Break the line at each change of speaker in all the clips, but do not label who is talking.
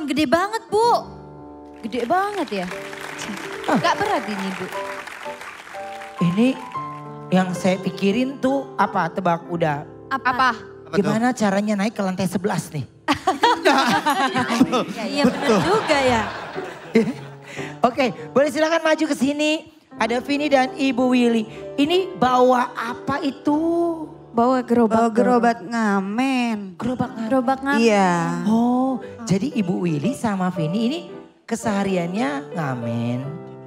gede banget Bu. Gede banget ya. Gak berat ini Bu.
Ini yang saya pikirin tuh apa? Tebak udah.
Apa?
Gimana caranya naik ke lantai 11 nih?
Iya benar juga ya.
Oke, boleh silakan maju ke sini. Ada Vini dan Ibu Willy. Ini bawa apa itu?
Bawa gerobak.
Gerobak ngamen.
Gerobak ngamen.
Iya.
Oh, jadi Ibu Willy sama Vini ini kesehariannya ngamen.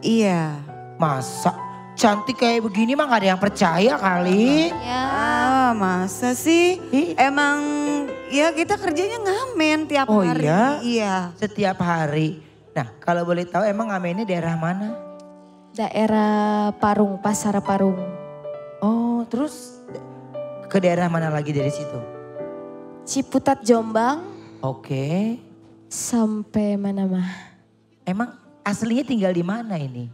Iya.
Masa cantik kayak begini mah gak ada yang percaya kali.
Ya.
Masa sih?
Ih.
Emang ya kita kerjanya ngamen tiap
Oh
hari.
iya?
Iya.
Setiap hari. Nah kalau boleh tahu emang ngamennya daerah mana?
Daerah Parung, Pasar Parung.
Oh terus ke daerah mana lagi dari situ?
Ciputat Jombang
Oke.
sampai mana mah?
Emang aslinya tinggal di mana ini?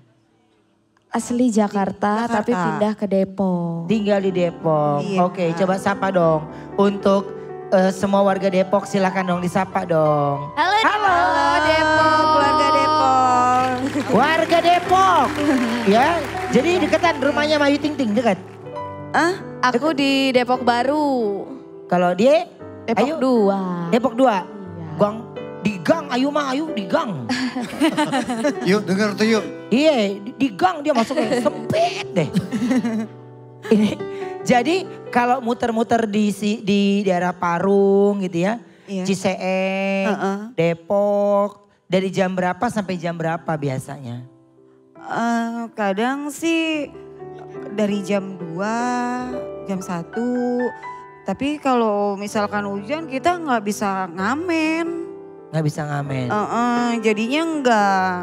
Asli Jakarta, tapi pindah ke Depok.
Tinggal di Depok.
Iya.
Oke, coba sapa dong. Untuk semua warga Depok silakan dong disapa dong.
Halo Depok.
Keluarga Depok.
Warga Depok. Ya, jadi deketan rumahnya Mayu Ting Ting dekat.
Aku di Depok Baru.
Kalau dia
Depok 2.
Depok 2.
Iya.
Gang di gang ayu mah ayu di gang.
Yuk denger tuh yuk.
Iya, di gang dia masuknya sempit deh. Ini jadi kalau muter-muter di daerah Parung gitu ya.
Iya.
Ciseeng, Depok, dari jam berapa sampai jam berapa biasanya?
Kadang sih dari jam 2, jam 1. Tapi kalau misalkan hujan kita nggak bisa ngamen.
Nggak bisa ngamen.
Jadinya nggak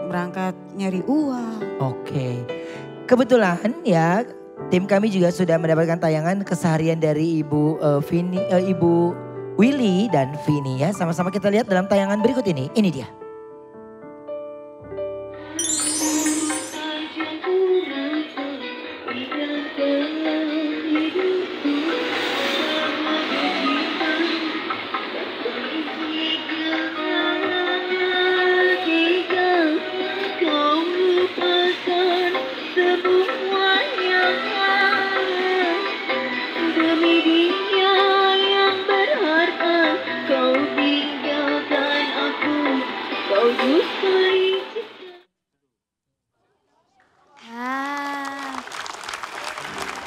berangkat nyari uang.
Oke. Kebetulan ya tim kami juga sudah mendapatkan tayangan keseharian dari Ibu Willy dan Vini ya. Sama-sama kita lihat dalam tayangan berikut ini. Ini dia.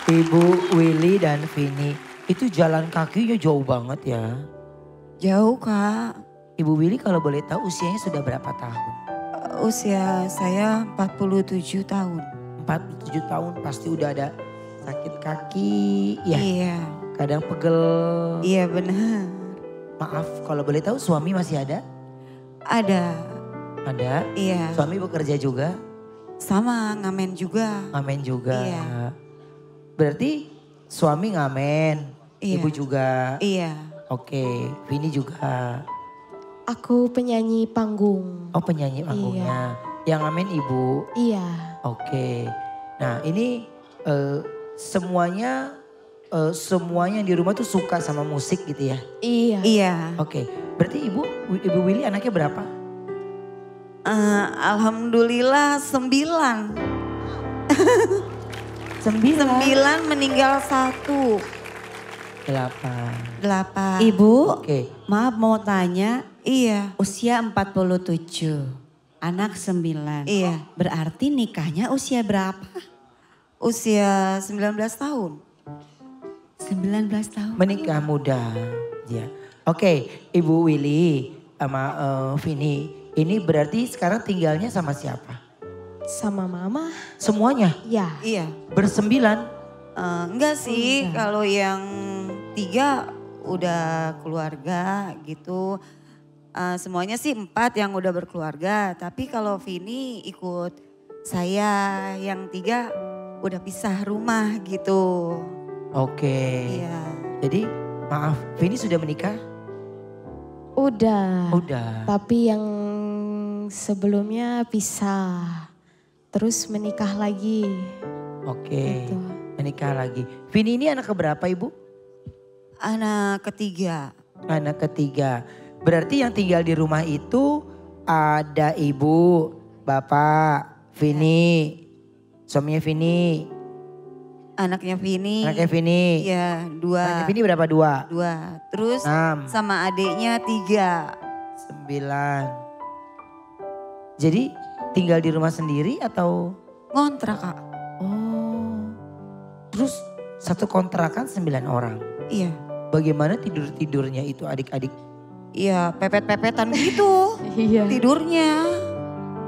Ibu Willy dan Vini, itu jalan kakinya jauh banget ya.
Jauh Kak.
Ibu Willy kalau boleh tahu usianya sudah berapa tahun?
Usia saya 47 tahun.
47 tahun pasti udah ada sakit kaki, ya
Iya.
kadang pegel.
Iya benar.
Maaf kalau boleh tahu suami masih ada?
Ada.
Ada?
Iya.
Suami bekerja juga?
Sama ngamen juga.
Ngamen juga.
Iya.
Berarti suami ngamen,
Iya.
ibu juga.
Iya.
Oke, Vini juga.
Aku penyanyi panggung.
Oh penyanyi panggungnya. Yang ngamen ibu.
Iya.
Oke. Nah ini semuanya yang di rumah tuh suka sama musik gitu ya?
Iya.
Iya.
Oke. Berarti Ibu Willy anaknya berapa?
Alhamdulillah 9. 9 meninggal 1.
8.
8.
Ibu,
Oke.
maaf mau tanya,
Iya.
usia 47, anak 9.
Iya.
Berarti nikahnya usia berapa?
Usia 19 tahun.
19 tahun.
Menikah muda. Ya. Oke, Ibu Willy sama Vini. Ini berarti sekarang tinggalnya sama siapa?
Sama mama.
Semuanya
Ya.
Iya.
bersembilan.
Enggak sih, kalau yang 3 udah keluarga gitu. Semuanya sih 4 yang udah berkeluarga. Tapi kalau Vini ikut saya, yang 3 udah pisah rumah gitu.
Oke.
Iya.
Jadi maaf, Vini sudah menikah?
Udah.
Udah.
Tapi yang sebelumnya pisah. Terus menikah lagi.
Oke.
Gitu.
Menikah lagi. Vini ini anak keberapa Ibu?
Anak ketiga.
Anak ketiga. Berarti yang tinggal di rumah itu ada ibu, bapak, Vini, suaminya Vini,
Anaknya Vini.
anaknya Vini.
Iya,
Anaknya
2.
Vini berapa? 2?
2. Terus
6,
sama adiknya 3.
9. Jadi tinggal di rumah sendiri atau?
Ngontrak Kak.
Oh, terus satu kontrakan 9 orang.
Iya.
Bagaimana tidur-tidurnya itu adik-adik?
Iya, pepet-pepetan gitu
Iya.
tidurnya.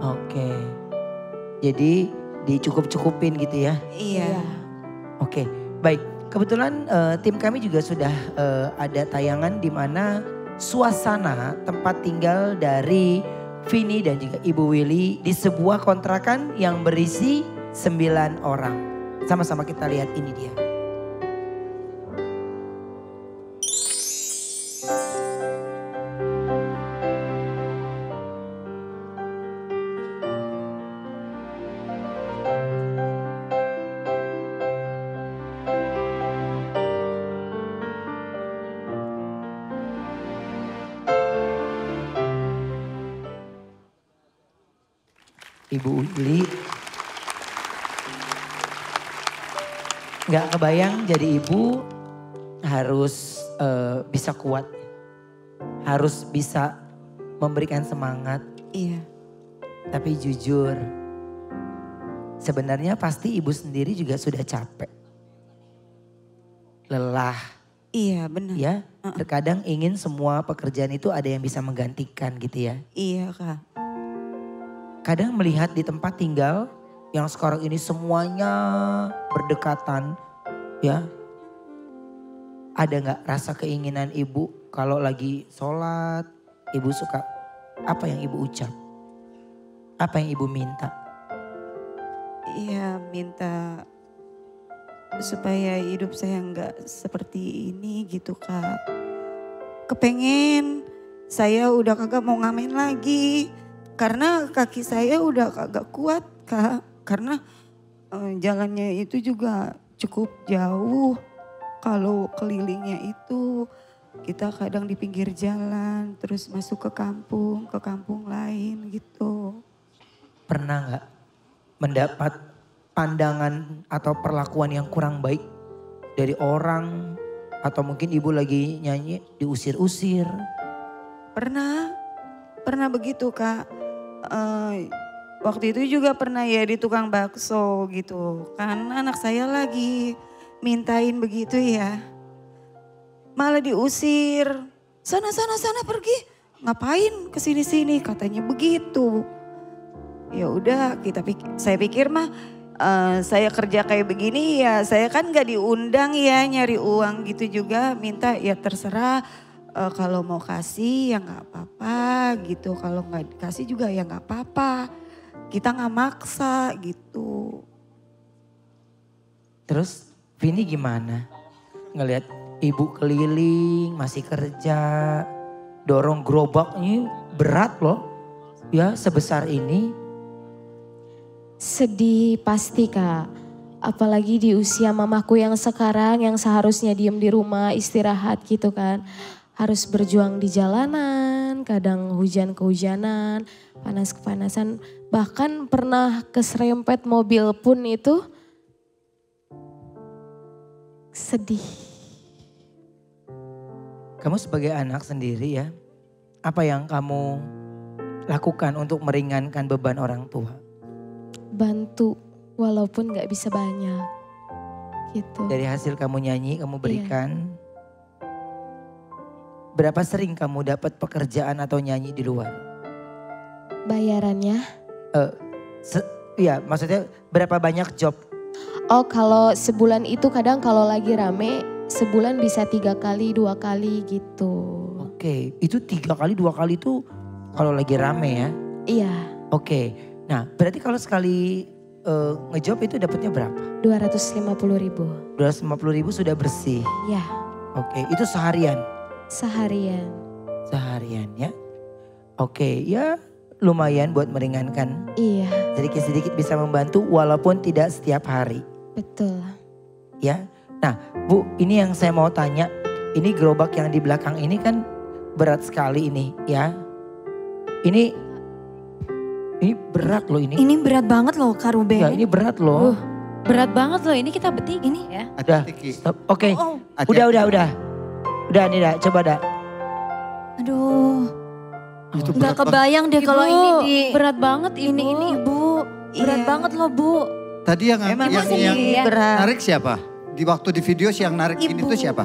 Oke, jadi dicukup-cukupin gitu ya?
Iya.
Oke, baik. Kebetulan tim kami juga sudah ada tayangan di mana suasana tempat tinggal dari Vini dan juga Ibu Willy di sebuah kontrakan yang berisi 9 orang. Sama-sama kita lihat, ini dia. Ibu Willy nggak kebayang jadi ibu harus bisa kuat, harus bisa memberikan semangat.
Iya.
Tapi jujur, sebenarnya pasti ibu sendiri juga sudah capek, lelah,
Iya benar.
ya. Terkadang ingin semua pekerjaan itu ada yang bisa menggantikan gitu ya.
Iya Kak.
Kadang melihat di tempat tinggal yang sekarang ini semuanya berdekatan, ya. Ada nggak rasa keinginan ibu kalau lagi sholat, ibu suka apa yang ibu ucap? Apa yang ibu minta?
Iya minta supaya hidup saya nggak seperti ini gitu Kak. Kepengen saya udah kagak mau ngamen lagi. Karena kaki saya udah kagak kuat Kak. Karena jalannya itu juga cukup jauh. Kalau kelilingnya itu kita kadang di pinggir jalan. Terus masuk ke kampung lain gitu.
Pernah nggak mendapat pandangan atau perlakuan yang kurang baik dari orang, atau mungkin ibu lagi nyanyi diusir-usir?
Pernah begitu Kak. Waktu itu juga pernah ya di tukang bakso gitu. Karena anak saya lagi mintain begitu ya. Malah diusir. Sana pergi. Ngapain kesini-sini katanya begitu. Ya udah saya pikir mah saya kerja kayak begini ya saya kan gak diundang ya nyari uang gitu juga. Minta ya terserah. Kalau mau kasih ya nggak apa-apa gitu. Kalau nggak dikasih juga ya nggak apa-apa. Kita nggak maksa gitu.
Terus Vini gimana? Ngelihat ibu keliling masih kerja, dorong gerobaknya berat loh. Ya sebesar ini.
Sedih pasti Kak. Apalagi di usia mamaku yang sekarang yang seharusnya diem di rumah istirahat gitu kan. Harus berjuang di jalanan, kadang hujan kehujanan, panas kepanasan. Bahkan pernah keserempet mobil pun itu sedih.
Kamu sebagai anak sendiri ya, apa yang kamu lakukan untuk meringankan beban orang tua?
Bantu walaupun gak bisa banyak gitu.
Dari hasil kamu nyanyi, kamu berikan. Berapa sering kamu dapat pekerjaan atau nyanyi di luar?
Bayarannya?
Iya, maksudnya berapa banyak job?
Oh kalau sebulan itu kadang kalau lagi rame sebulan bisa 3 kali 2 kali gitu.
Oke, itu 3 kali 2 kali itu kalau lagi rame ya?
Iya.
Oke, nah berarti kalau sekali ngejob itu dapatnya berapa?
250.000.
250.000 sudah bersih?
Ya.
Oke, itu seharian?
Seharian.
Seharian ya? Oke, ya lumayan buat meringankan.
Iya.
Sedikit-sedikit bisa membantu walaupun tidak setiap hari.
Betul.
Ya, nah Bu, ini yang saya mau tanya. Ini gerobak yang di belakang ini kan berat sekali ini ya. Ini berat loh ini.
Ini berat banget loh Kak Ruben.
Ya ini berat loh.
Berat banget loh ini kita betik ini ya.
Udah,
Hati-hati, Ki.
stop. Oke,
Oh,
udah. Udah nih dah, coba dah.
aduh.
Itu
Nggak
berat banget.
kebayang deh kalau
Ibu,
ini di
berat banget Ibu.
ini Ibu. Berat
Iya.
banget loh Bu.
Tadi yang
Emang
yang
sih
ya.
berat.
narik siapa? Di waktu di video si yang narik ini
Ibu.
tuh siapa?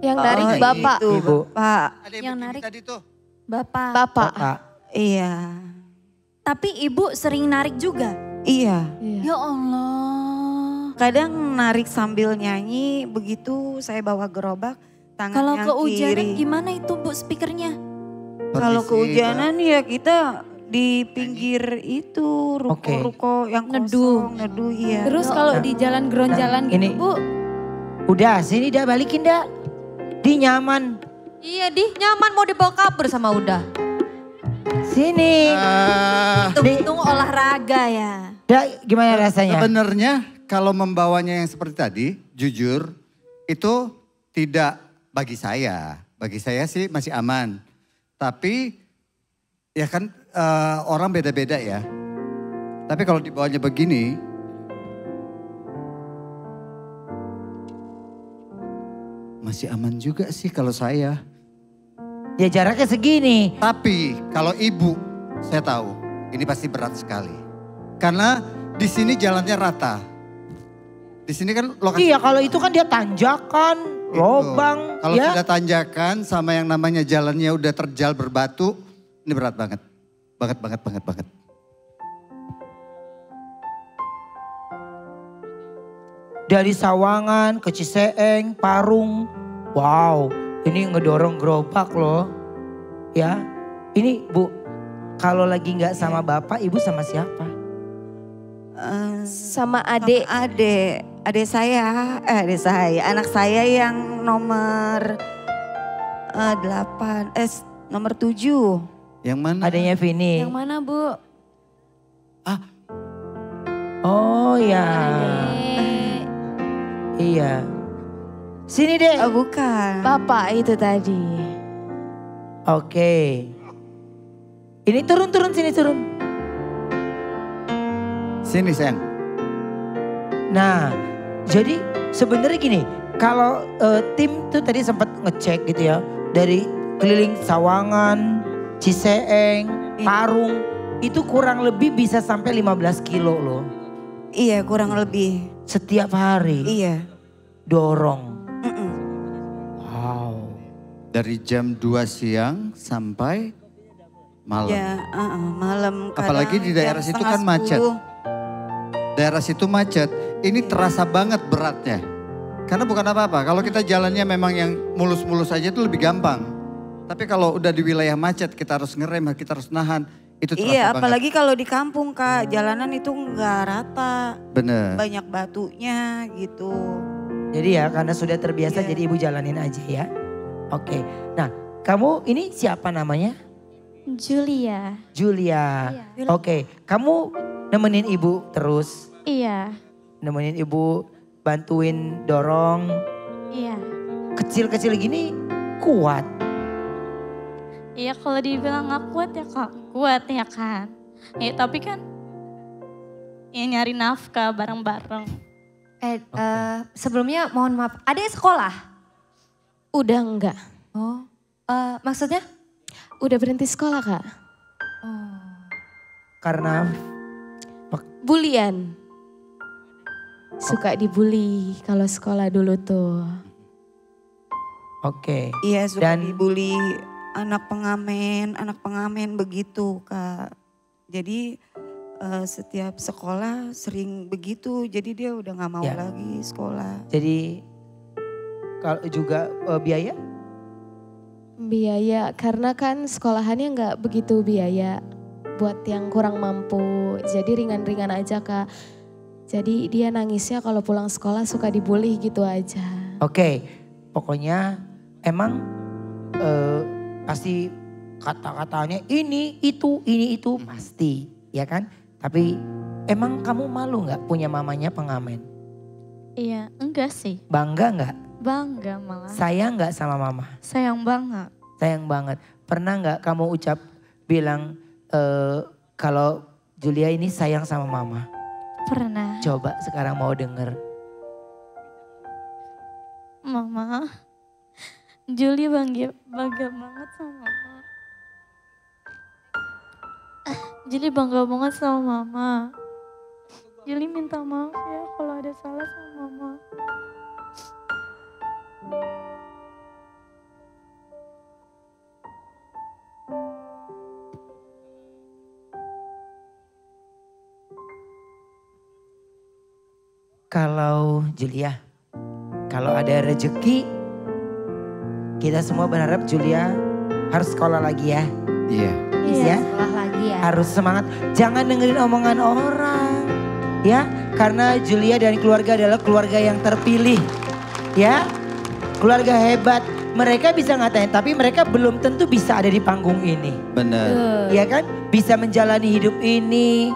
Yang narik
Oh,
Bapak.
itu,
Ibu.
Bapak.
Ada
Yang
berdiri
narik.
tadi tuh.
Bapak.
Bapak.
Bapak.
Iya.
Tapi Ibu sering narik juga.
Iya.
Iya.
Ya Allah.
Kadang narik sambil nyanyi, begitu saya bawa gerobak, tangan
Kalau
yang
kehujanan
kiri.
gimana itu Bu speakernya?
Kalau
Permisi,
kehujanan ya kita di pinggir itu ruko-ruko yang
Neduh.
kosong, neduh iya.
Terus kalau di jalan geronjalan gitu
ini-
Bu.
Udah, sini dah balikin dah. Di nyaman.
Iya di nyaman mau dibawa kabur sama udah.
Sini.
Hitung-hitung olahraga ya.
Dah, gimana rasanya?
Sebenarnya kalau membawanya yang seperti tadi, jujur itu tidak bagi saya. Bagi saya sih masih aman. Tapi ya kan orang beda-beda ya. Tapi kalau dibawanya begini, masih aman juga sih kalau saya.
Ya jaraknya segini.
Tapi kalau ibu, saya tahu ini pasti berat sekali. Karena di sini jalannya rata. Di sini kan lokasi.
Iya kalau itu kan dia tanjakan,
Gitu.
lobang.
Kalau
ya.
sudah tanjakan sama yang namanya jalannya udah terjal berbatu, ini berat banget. Banget.
Dari Sawangan ke Ciseeng, Parung. Wow, ini ngedorong gerobak loh. Ya, ini Bu, kalau lagi nggak sama Bapak, Ibu sama siapa?
Sama
Sama
adik.
adik saya, anak saya yang nomor 7.
Yang mana?
Adanya Vini.
Yang mana Bu?
Oh ya,
Adik.
iya. Sini deh.
Oh bukan.
Bapak itu tadi.
Oke. Ini turun sini turun.
Sini sayang.
Nah, jadi sebenarnya gini, kalau tim tuh tadi sempat ngecek gitu ya, dari keliling Sawangan, Ciseeng, Parung, itu kurang lebih bisa sampai 15 kilo loh.
Iya kurang lebih.
Setiap hari
Iya.
dorong.
Mm-mm.
Wow.
Dari jam 2 siang sampai malam.
Ya, malam.
Apalagi
kadang
di daerah
jam
situ
setengah
kan macet.
10.
Daerah situ macet, ini terasa banget beratnya. Karena bukan apa-apa, kalau kita jalannya memang yang mulus-mulus aja itu lebih gampang. Tapi kalau udah di wilayah macet, kita harus ngerem, kita harus nahan, itu terasa
Iya,
banget.
apalagi kalau di kampung Kak, jalanan itu nggak rata,
Bener.
banyak batunya gitu.
Jadi ya karena sudah terbiasa
Iya.
jadi ibu jalanin aja ya. Oke, nah kamu ini siapa namanya?
Julia.
Julia. Oke, kamu nemenin ibu terus.
Iya.
Nemenin ibu bantuin dorong.
Iya.
Kecil-kecil gini kuat.
Iya kalau dibilang gak kuat ya kak, kuat ya kan. Ya tapi kan ya nyari nafkah bareng-bareng.
Sebelumnya mohon maaf, adek sekolah?
Udah enggak.
Oh, maksudnya?
Udah berhenti sekolah Kak.
Karena
Bulian. Suka dibully kalau sekolah dulu tuh.
oke.
Iya, suka
Dan-
dibully anak pengamen begitu Kak. Jadi setiap sekolah sering begitu, jadi dia udah nggak mau
Ya.
lagi sekolah.
Jadi kalau juga biaya?
Biaya, karena kan sekolahannya nggak begitu biaya buat yang kurang mampu. Jadi ringan-ringan aja Kak. Jadi dia nangisnya kalau pulang sekolah suka dibully gitu aja.
Oke, pokoknya emang pasti kata-katanya ini itu pasti, ya kan? Tapi emang kamu malu nggak punya mamanya pengamen?
Iya enggak sih,
Bangga nggak?
bangga malah.
Sayang nggak sama mama?
Sayang banget.
sayang banget. Pernah nggak kamu bilang kalau Julia ini sayang sama mama?
Pernah.
Coba sekarang mau denger.
Mama, Juli bangga banget sama mama. Juli bangga banget sama mama. Juli minta maaf ya kalau ada salah sama mama.
Kalau Julia, kalau ada rezeki, kita semua berharap Julia harus sekolah lagi ya.
Iya.
Ya.
Sekolah lagi ya.
Harus semangat, jangan dengerin omongan orang. Ya, karena Julia dan keluarga adalah keluarga yang terpilih. Ya, keluarga hebat. Mereka bisa ngatain, tapi mereka belum tentu bisa ada di panggung ini.
Benar.
Iya kan? Bisa menjalani hidup ini.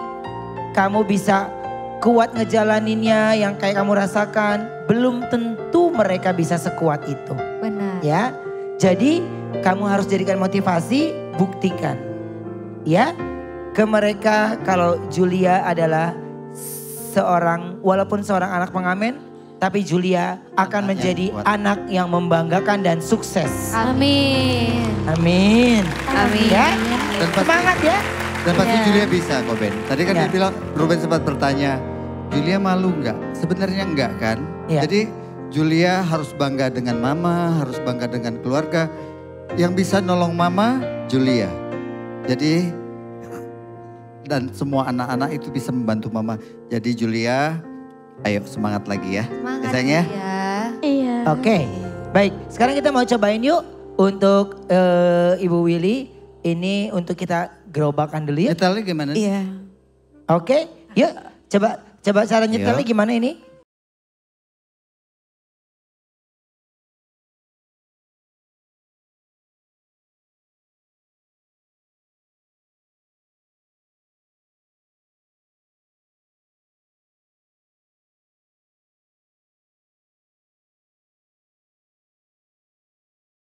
Kamu bisa kuat ngejalaninnya yang kayak kamu rasakan. Belum tentu mereka bisa sekuat itu.
Benar.
Ya, jadi kamu harus jadikan motivasi, buktikan. Ya, ke mereka kalau Julia adalah walaupun seorang anak pengamen, tapi Julia akan menjadi anak yang membanggakan dan sukses.
Amin.
Amin.
Amin.
Ya,
Dan pasti,
semangat ya.
dan pasti Julia bisa kok Ben. Tadi kan
Ya.
dia bilang, Ruben sempat bertanya, Julia malu nggak? Sebenarnya enggak kan?
Ya.
Jadi Julia harus bangga dengan mama, harus bangga dengan keluarga. Yang bisa nolong mama, Julia. Jadi dan semua anak-anak itu bisa membantu mama. Jadi Julia, ayo semangat lagi ya.
Semangat
sayang ya.
Iya.
Oke, baik. Sekarang kita mau cobain yuk untuk Ibu Willy. Ini untuk kita gerobakan dulu ya.
Nyetelnya gimana?
Iya.
Oke, yuk coba cara nyetelnya
Yuk.
gimana ini?